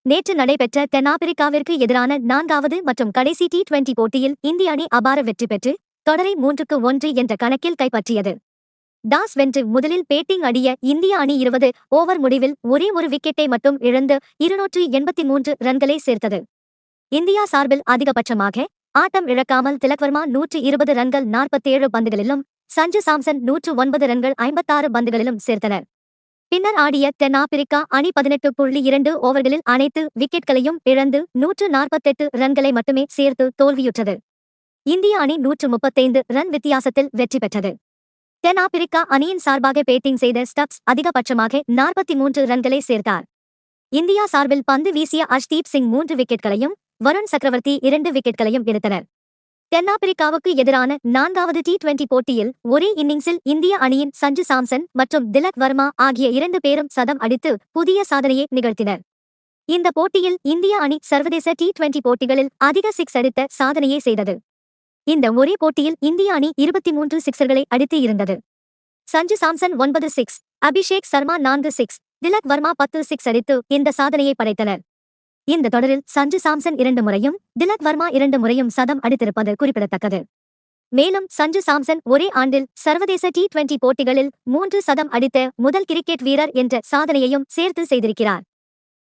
நேற்று நடைபெற்ற தென்னாப்பிரிக்காவிற்கு எதிரான 4வது மற்றும் கடைசி T20 போட்டியில் இந்திய அணி அபார வெற்றி பெற்று தொடரை 3-1 என்ற கணக்கில் கைப்பற்றியது. டாஸ் வென்று முதலில் பேட்டிங் ஆடிய இந்திய அணி 20 ஓவர் முடிவில் ஒரே ஒரு விக்கெட்டை மட்டும் இழந்து 283 ரன்களை சேர்த்தது. இந்தியா சார்பில் அதிகபட்சமாக ஆட்டம் இழக்காமல் திலக் வர்மா 120 ரன்கள் 47 பந்துகளிலும், சஞ்சு சாம்சன் 109 ரன்கள் 56 பந்துகளிலும் சேர்த்தனர். பின்னர் ஆடிய தென்னாப்பிரிக்கா அணி 18.2 ஓவர்களில் அனைத்து விக்கெட்களையும் இழந்து 148 ரன்களை மட்டுமே சேர்த்து தோல்வியுற்றது. இந்திய அணி 135 ரன் வித்தியாசத்தில் வெற்றி பெற்றது. தென்னாப்பிரிக்கா அணியின் சார்பாக பேட்டிங் செய்த ஸ்டப்ஸ் அதிகபட்சமாக 43 ரன்களை சேர்த்தார். இந்தியா சார்பில் பந்து வீசிய அர்ஷ்தீப் சிங் 3 விக்கெட்களையும், வருண் சக்கரவர்த்தி 2 விக்கெட்களையும் எடுத்தனர். தென்னாப்பிரிக்காவுக்கு எதிரான 4வது T20 போட்டியில் ஒரே இன்னிங்ஸில் இந்திய அணியின் சஞ்சு சாம்சன் மற்றும் திலக் வர்மா ஆகிய 2 பேரும் சதம் அடித்து புதிய சாதனையை நிகழ்த்தினர். இந்த போட்டியில் இந்திய அணி சர்வதேச T20 போட்டிகளில் அதிக சிக்ஸ் அடித்த சாதனையை செய்தது. இந்த ஒரே போட்டியில் இந்திய அணி 23 சிக்ஸர்களை அடித்து இருந்தது. Sanju Samson 9 six, Abhishek Sharma 4 six, Tilak Varma 10 six அடித்து இந்த சாதனையை படைத்தனர். இந்த தொடரில் சஞ்சு சாம்சன் 2 முறையும், திலக் வர்மா 2 முறையும் சதம் அடித்திருப்பது குறிப்பிடத்தக்கது. மேலும் சஞ்சு சாம்சன் ஒரே ஆண்டில் சர்வதேச T20 போட்டிகளில் 3 சதம் அடித்த முதல் கிரிக்கெட் வீரர் என்ற சாதனையையும் சேர்த்து செய்திருக்கிறார்.